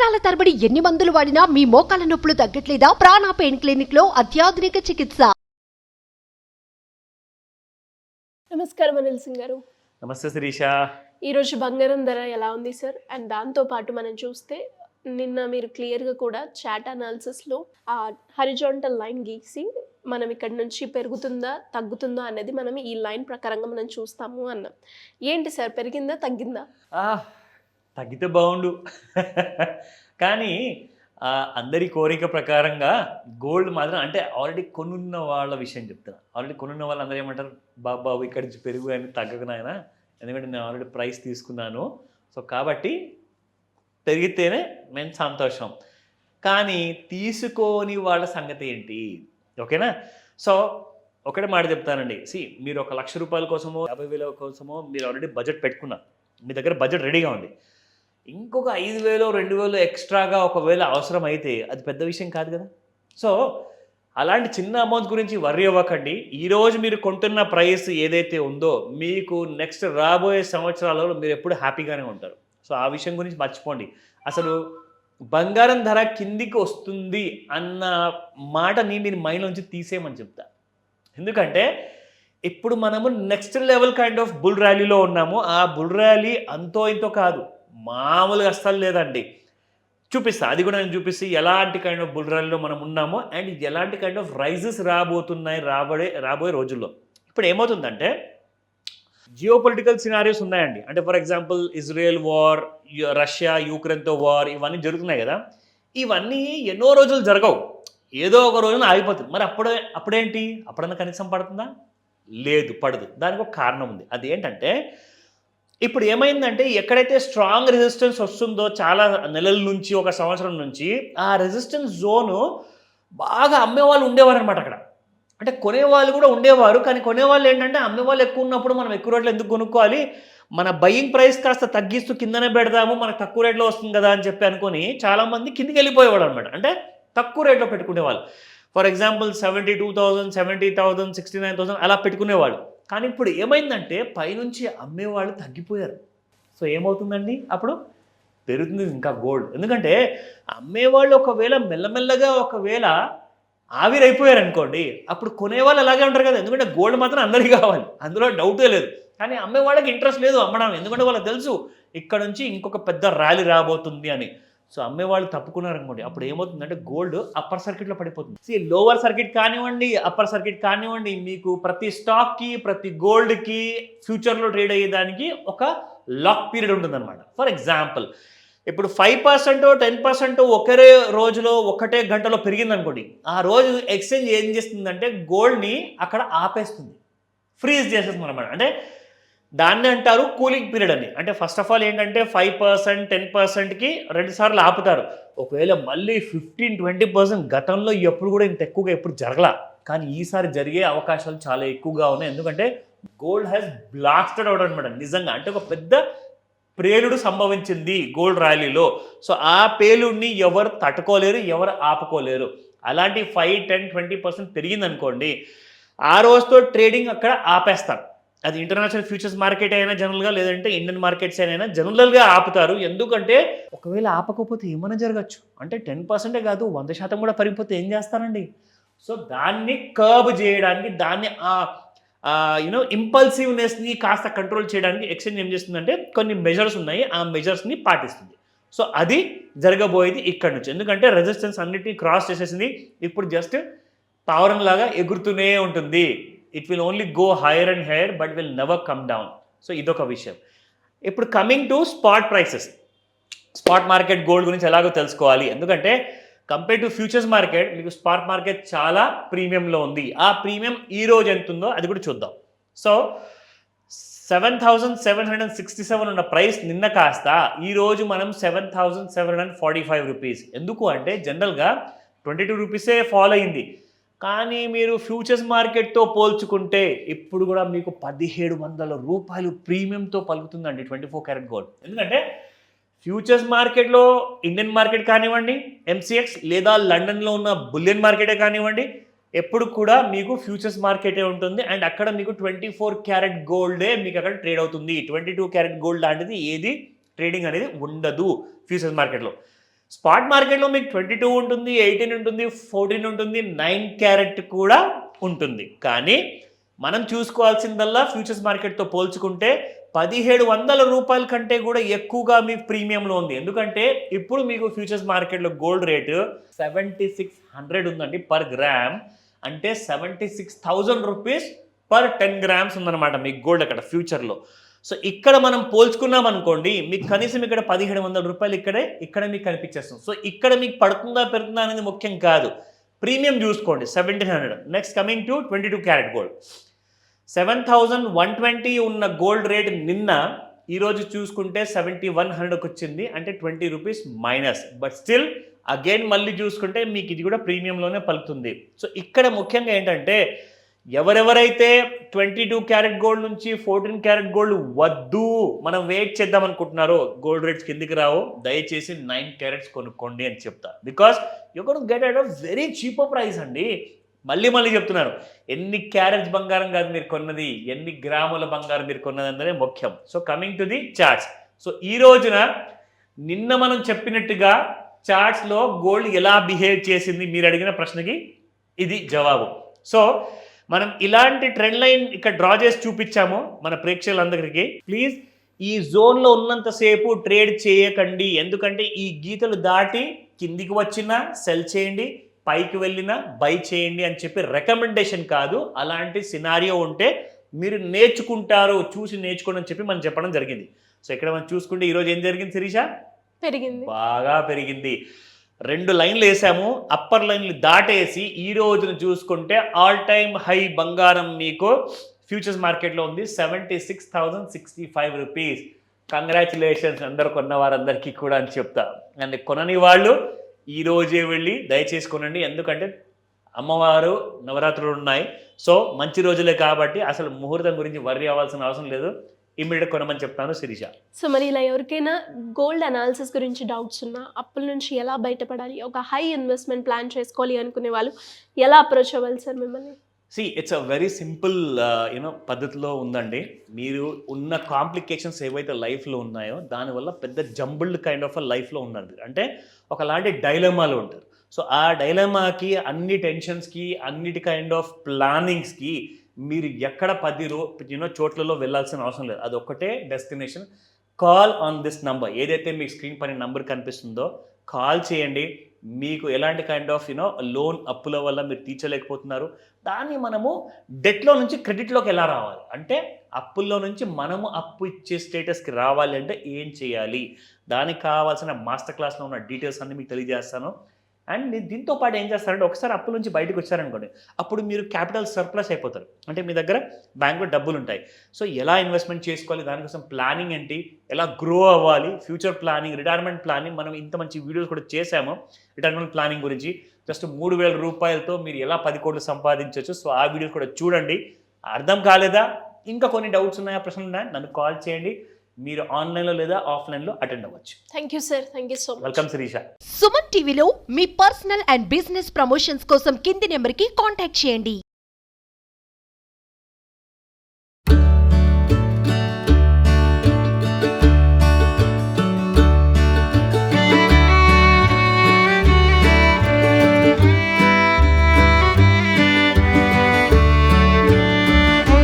సంవత్సరాల తరబడి ఎన్ని మందులు వాడినా మీ మోకాల నొప్పులు తగ్గట్లేదా? ప్రాణ పెయిన్ క్లినిక్ లో అత్యాధునిక చికిత్స. నమస్కారం అనిల్ సింగ్ గారు. నమస్తే శిరీష. ఈరోజు బంగారం ధర ఎలా ఉంది సార్? అండ్ దాంతోపాటు మనం చూస్తే నిన్న మీరు క్లియర్గా కూడా చాట్ అనాలిసిస్లో ఆ హరిజాంటల్ లైన్ గీసి మనం ఇక్కడ నుంచి పెరుగుతుందా తగ్గుతుందా అనేది మనం ఈ లైన్ ప్రకారంగా మనం చూస్తాము అన్నాం. ఏంటి సార్, పెరిగిందా తగ్గిందా? తగ్గితే బాగుండు కానీ అందరి కోరిక ప్రకారంగా గోల్డ్ మాత్రం అంటే ఆల్రెడీ కొనున్న వాళ్ళ విషయం చెప్తున్నా. ఆల్రెడీ కొనున్న వాళ్ళు అందరూ ఏమంటారు, బాబు ఇక్కడి నుంచి పెరుగు అని తగ్గకనాయన, ఎందుకంటే నేను ఆల్రెడీ ప్రైస్ తీసుకున్నాను, సో కాబట్టి పెరిగితేనే మేము సంతోషం. కానీ తీసుకోని వాళ్ళ సంగతి ఏంటి? ఓకేనా? సో ఒకటే మాట చెప్తానండి. మీరు 1 లక్ష రూపాయల కోసమో 50,000 కోసమో మీరు ఆల్రెడీ బడ్జెట్ పెట్టుకున్నారు, మీ దగ్గర బడ్జెట్ రెడీగా ఉంది. ఇంకొక 5,000 2,000 ఎక్స్ట్రాగా ఒకవేళ అవసరం అయితే అది పెద్ద విషయం కాదు కదా. సో అలాంటి చిన్న అమౌంట్ గురించి వర్రీ అవ్వకండి. ఈరోజు మీరు కొంటున్న ప్రైస్ ఏదైతే ఉందో మీకు నెక్స్ట్ రాబోయే సంవత్సరాలలో మీరు ఎప్పుడు హ్యాపీగానే ఉంటారు. సో ఆ విషయం గురించి మర్చిపోండి. అసలు బంగారం ధర కిందికి వస్తుంది అన్న మాటని మీరు మైండ్ నుంచి తీసేయమని చెప్తా. ఎందుకంటే ఇప్పుడు మనము next level kind of bull ర్యాలీలో ఉన్నాము. ఆ బుల్ ర్యాలీ అంతో ఇంతో కాదు, మామూలుగా అస్సలు లేదండి. చూపిస్తా, అది కూడా నేను చూపిస్తే ఎలాంటి కైండ్ ఆఫ్ బుల్ ర్యాలీలో మనం ఉన్నామో అండ్ ఎలాంటి కైండ్ ఆఫ్ రైజెస్ రాబోతున్నాయి రాబోయే రోజుల్లో. ఇప్పుడు ఏమవుతుందంటే జియో పొలిటికల్ సినారియోస్ ఉన్నాయండి. అంటే for example Israel war, Russia యూక్రెయిన్తో వార్, ఇవన్నీ జరుగుతున్నాయి కదా. ఇవన్నీ ఎన్నో రోజులు జరగవు, ఏదో ఒక రోజున ఆగిపోతుంది. మరి అప్పుడేంటి? అప్పుడన్నా కనీసం పడుతుందా? లేదు, పడదు. దానికి ఒక కారణం ఉంది. అది ఏంటంటే ఇప్పుడు ఏమైందంటే ఎక్కడైతే స్ట్రాంగ్ రెసిస్టెన్స్ వస్తుందో చాలా నెలల నుంచి, 1 సంవత్సరం నుంచి, ఆ రెసిస్టెన్స్ జోను బాగా అమ్మేవాళ్ళు ఉండేవారు అనమాట అక్కడ. అంటే కొనేవాళ్ళు కూడా ఉండేవారు, కానీ కొనేవాళ్ళు ఏంటంటే అమ్మేవాళ్ళు ఎక్కువ ఉన్నప్పుడు మనం ఎక్కువ రేట్లో ఎందుకు కొనుక్కోవాలి, మన బయింగ్ ప్రైస్ కాస్త తగ్గిస్తూ కిందనే పెడదాము, మనకు తక్కువ రేట్లో వస్తుంది కదా అని చెప్పి అనుకొని చాలామంది కిందికి వెళ్ళిపోయేవాడు అనమాట. అంటే తక్కువ రేట్లో పెట్టుకునేవాళ్ళు. ఫర్ ఎగ్జాంపుల్ 72,000, 70,000, 69,000 అలా పెట్టుకునేవాళ్ళు. కానీ ఇప్పుడు ఏమైందంటే పైనుంచి అమ్మేవాళ్ళు తగ్గిపోయారు. సో ఏమవుతుందండి? అప్పుడు పెరుగుతుంది ఇంకా గోల్డ్. ఎందుకంటే అమ్మేవాళ్ళు ఒకవేళ మెల్లమెల్లగా ఒకవేళ ఆవిరైపోయారు అనుకోండి, అప్పుడు కొనేవాళ్ళు అలాగే ఉంటారు కదా. ఎందుకంటే గోల్డ్ మాత్రం అందరికీ కావాలి, అందులో డౌటే లేదు. కానీ అమ్మేవాళ్ళకి ఇంట్రెస్ట్ లేదు అమ్మడం, ఎందుకంటే వాళ్ళకి తెలుసు ఇక్కడ నుంచి ఇంకొక పెద్ద ర్యాలీ రాబోతుంది అని. సో అమ్మేవాళ్ళు తప్పుకున్నారు అనుకోండి, అప్పుడు ఏమవుతుందంటే గోల్డ్ అప్పర్ సర్క్యూట్లో పడిపోతుంది. లోవర్ సర్క్యూట్ కానివ్వండి, అప్పర్ సర్క్యూట్ కానివ్వండి, మీకు ప్రతి స్టాక్కి ప్రతి గోల్డ్కి ఫ్యూచర్లో ట్రేడ్ అయ్యేదానికి ఒక లాక్ పీరియడ్ ఉంటుందన్నమాట. ఫర్ ఎగ్జాంపుల్ ఇప్పుడు 5% 10% ఒకరే రోజులో ఒకటే గంటలో పెరిగింది అనుకోండి, ఆ రోజు ఎక్స్చేంజ్ ఏం చేస్తుందంటే గోల్డ్ని అక్కడ ఆపేస్తుంది, ఫ్రీజ్ చేసేస్తుంది అనమాట. అంటే దాన్ని అంటారు కూలింగ్ పీరియడ్ అని. అంటే ఫస్ట్ ఆఫ్ ఆల్ ఏంటంటే 5% 10%కి 2 సార్లు ఆపుతారు. ఒకవేళ మళ్ళీ 15-20% గతంలో ఎప్పుడు కూడా ఇంత ఎక్కువగా ఎప్పుడు జరగలా, కానీ ఈసారి జరిగే అవకాశాలు చాలా ఎక్కువగా ఉన్నాయి. ఎందుకంటే గోల్డ్ హ్యాస్ బ్లాస్టెడ్ అవుట్ అనమాట. నిజంగా అంటే ఒక పెద్ద ప్రేలుడు సంభవించింది గోల్డ్ ర్యాలీలో. సో ఆ పేలుడిని ఎవరు తట్టుకోలేరు, ఎవరు ఆపుకోలేరు. అలాంటి 5, 10, 20% పెరిగిందనుకోండి, ఆ రోజుతో ట్రేడింగ్ అక్కడ ఆపేస్తారు. అది ఇంటర్నేషనల్ ఫ్యూచర్స్ మార్కెట్ అయినా జనరల్గా, లేదంటే ఇండియన్ మార్కెట్స్ అయినా జనరల్గా ఆపుతారు. ఎందుకంటే ఒకవేళ ఆపకపోతే ఏమైనా జరగచ్చు. అంటే 10% కాదు 100% కూడా పెరిగిపోతే ఏం చేస్తారండి? సో దాన్ని కర్బ్ చేయడానికి, దాన్ని ఇంపల్సివ్నెస్ని కాస్త కంట్రోల్ చేయడానికి ఎక్స్చేంజ్ ఏం చేస్తుందంటే కొన్ని మెజర్స్ ఉన్నాయి, ఆ మెజర్స్ని పాటిస్తుంది. సో అది జరగబోయేది ఇక్కడ నుంచి. ఎందుకంటే రెసిస్టెన్స్ అన్నిటిని క్రాస్ చేసేసింది, ఇప్పుడు జస్ట్ పావురం లాగా ఎగురుతూనే ఉంటుంది. It will only go hire and higher but will never come down. So ఇదొక విషయం. ఇప్పుడు coming to spot prices, spot market gold గురించి ఎలాగో తెలుసుకోవాలి. ఎందుకంటే కంపేర్ టు ఫ్యూచర్స్ మార్కెట్ మీకు స్పాట్ మార్కెట్ చాలా ప్రీమియంలో ఉంది. ఆ ప్రీమియం ఈ రోజు ఎంత ఉందో అది కూడా చూద్దాం. సో 7,767 ఉన్న ప్రైస్ నిన్న కాస్త ఈరోజు మనం 7,745 రూపీస్. ఎందుకు అంటే జనరల్గా 22 రూపీసే ఫాలో అయింది, కానీ మీరు ఫ్యూచర్స్ మార్కెట్తో పోల్చుకుంటే ఇప్పుడు కూడా మీకు 1,700 రూపాయలు ప్రీమియంతో పలుకుతుందండి 24 క్యారెట్ గోల్డ్. ఎందుకంటే ఫ్యూచర్స్ మార్కెట్లో ఇండియన్ మార్కెట్ కానివ్వండి, ఎంసీఎక్స్ లేదా లండన్లో ఉన్న బులియన్ మార్కెటే కానివ్వండి, ఎప్పుడు కూడా మీకు ఫ్యూచర్స్ మార్కెటే ఉంటుంది. అండ్ అక్కడ మీకు 24 క్యారెట్ గోల్డే మీకు అక్కడ ట్రేడ్ అవుతుంది. 22 క్యారెట్ గోల్డ్ లాంటిది ఏది ట్రేడింగ్ అనేది ఉండదు ఫ్యూచర్స్ మార్కెట్లో. స్పాట్ మార్కెట్లో మీకు 22 ఉంటుంది, 18 ఉంటుంది, 14 ఉంటుంది, 9 క్యారెట్ కూడా ఉంటుంది. కానీ మనం చూసుకోవాల్సిందల్లా ఫ్యూచర్స్ మార్కెట్తో పోల్చుకుంటే 1700 రూపాయల కంటే కూడా ఎక్కువగా మీకు ప్రీమియంలో ఉంది. ఎందుకంటే ఇప్పుడు మీకు ఫ్యూచర్స్ మార్కెట్లో గోల్డ్ రేటు 7600 ఉందండి పర్ గ్రామ్. అంటే 76,000 రూపీస్ పర్ 10 గ్రామ్స్ ఉందన్నమాట మీకు గోల్డ్ అక్కడ ఫ్యూచర్లో. సో ఇక్కడ మనం పోల్చుకున్నాం అనుకోండి, మీకు కనీసం ఇక్కడ 1700 రూపాయలు ఇక్కడ మీకు కనిపించేస్తుంది. సో ఇక్కడ మీకు పడుతుందా పెరుగుతుందా అనేది ముఖ్యం కాదు, ప్రీమియం చూసుకోండి 1700. Next coming to 22 carat gold. 7120 ఉన్న గోల్డ్ రేట్ నిన్న ఈరోజు చూసుకుంటే 7100కి వచ్చింది, అంటే 20 rupees minus. But still again మళ్ళీ చూసుకుంటే మీకు ఇది కూడా ప్రీమియంలోనే పలుకుతుంది. సో ఇక్కడ ముఖ్యంగా ఏంటంటే ఎవరెవరైతే 22 క్యారెట్ గోల్డ్ నుంచి 14 క్యారెట్ గోల్డ్ వద్దు, మనం వెయిట్ చేద్దాం అనుకుంటున్నారో, గోల్డ్ రేట్స్ కిందికి రావు, దయచేసి 9 క్యారెట్స్ కొనుక్కోండి అని చెప్తా. Because you can get at a very cheaper price అండి. మళ్ళీ చెప్తున్నాను, ఎన్ని క్యారెట్స్ బంగారం కాదు మీరు కొన్నది, ఎన్ని గ్రాముల బంగారం మీరు కొన్నది అన్నదే ముఖ్యం. So coming to the charts. So ఈ రోజున నిన్న మనం చెప్పినట్టుగా చార్ట్స్లో గోల్డ్ ఎలా బిహేవ్ చేసింది మీరు అడిగిన ప్రశ్నకి ఇది జవాబు. సో మనం ఇలాంటి ట్రెండ్ లైన్ ఇక్కడ డ్రా చేసి చూపించాము మన ప్రేక్షకులందరికీ. ప్లీజ్ ఈ జోన్లో ఉన్నంతసేపు ట్రేడ్ చేయకండి, ఎందుకంటే ఈ గీతలు దాటి కిందికి వచ్చినా సెల్ చేయండి, పైకి వెళ్ళినా బై చేయండి అని చెప్పి రికమెండేషన్ కాదు. అలాంటి సినారియో ఉంటే మీరు నేర్చుకుంటారు, చూసి నేర్చుకోండి అని చెప్పి మనం చెప్పడం జరిగింది. సో ఇక్కడ మనం చూసుకుంటే ఈరోజు ఏం జరిగింది శిరీష? పెరిగింది, బాగా పెరిగింది. 2 లైన్లు వేసాము, అప్పర్ లైన్లు దాటేసి ఈ రోజును చూసుకుంటే ఆల్ టైమ్ హై బంగారం మీకు ఫ్యూచర్స్ మార్కెట్లో ఉంది 76,065 రూపీస్. కంగ్రాచులేషన్స్ అందరు కొన్న వారందరికీ కూడా అని చెప్తా. అండ్ కొనని వాళ్ళు ఈ రోజే వెళ్ళి దయచేసి కొనండి, ఎందుకంటే అమ్మవారు నవరాత్రులు ఉన్నాయి. సో మంచి రోజులే కాబట్టి అసలు ముహూర్తం గురించి వర్రీ అవ్వాల్సిన అవసరం లేదు, ఇమ్మీడియట్ కొనమని చెప్తాను శిరీష. సో మరి ఇలా ఎవరికైనా గోల్డ్ అనాలిసిస్ గురించి డౌట్స్ ఉన్నా, అప్పుల నుంచి ఎలా బయటపడాలి, ఒక హై ఇన్వెస్ట్మెంట్ ప్లాన్ చేసుకోవాలి అనుకునే వాళ్ళు ఎలా అప్రోచ్ అవ్వాలి సార్ మిమ్మల్ని? ఇట్స్ అ వెరీ సింపుల్ పద్ధతిలో ఉందండి. మీరు ఉన్న కాంప్లికేషన్స్ ఏవైతే లైఫ్లో ఉన్నాయో దానివల్ల పెద్ద జంబుల్డ్ కైండ్ ఆఫ్ లైఫ్లో ఉన్నది, అంటే ఒకలాంటి డైలమాలో ఉంటారు. సో ఆ డైలమాకి, అన్ని టెన్షన్స్కి, అన్నిటి కైండ్ ఆఫ్ ప్లానింగ్స్కి మీరు ఎక్కడ 10 చోట్లలో వెళ్ళాల్సిన అవసరం లేదు. అది ఒక్కటే destination. Call on this number, ఏదైతే మీకు స్క్రీన్ పైన నంబర్ కనిపిస్తుందో కాల్ చేయండి. మీకు ఎలాంటి కైండ్ ఆఫ్ లోన్ అప్పుల వల్ల మీరు తీర్చలేకపోతున్నారు, దాన్ని మనము డెట్లో నుంచి క్రెడిట్లోకి ఎలా రావాలి, అంటే అప్పుల్లో నుంచి మనము అప్పు ఇచ్చే స్టేటస్కి రావాలి అంటే ఏం చేయాలి, దానికి కావాల్సిన మాస్టర్ క్లాస్లో ఉన్న డీటెయిల్స్ అన్ని మీకు తెలియజేస్తాను. అండ్ దీంతో పాటు ఏం చేస్తారంటే ఒకసారి అప్పుల నుంచి బయటకు వచ్చారనుకోండి, అప్పుడు మీరు క్యాపిటల్ సర్ప్లస్ అయిపోతారు, అంటే మీ దగ్గర బ్యాంకులో డబ్బులు ఉంటాయి. సో ఎలా ఇన్వెస్ట్మెంట్ చేసుకోవాలి, దానికోసం ప్లానింగ్ ఏంటి, ఎలా గ్రో అవ్వాలి, ఫ్యూచర్ ప్లానింగ్, రిటైర్మెంట్ ప్లానింగ్, మనం ఇంత మంచి వీడియోస్ కూడా చేసాము రిటైర్మెంట్ ప్లానింగ్ గురించి. జస్ట్ 3,000 రూపాయలతో మీరు ఎలా 10 కోట్లు సంపాదించవచ్చు. సో ఆ వీడియోస్ కూడా చూడండి. అర్థం కాలేదా, ఇంకా కొన్ని డౌట్స్ ఉన్నాయా, ప్రశ్నలు ఉన్నాయా, నన్ను కాల్ చేయండి. మీరు ఆన్లైన్లో లేదా ఆఫ్లైన్లో అటెండ్ అవ్వచ్చు. Thank you sir, thank you so much. Welcome Shirisha. Suman టీవీలో మీ పర్సనల్ అండ్ బిజినెస్ ప్రమోషన్స్ కోసం కింది నెంబర్కి కాంటాక్ట్ చేయండి.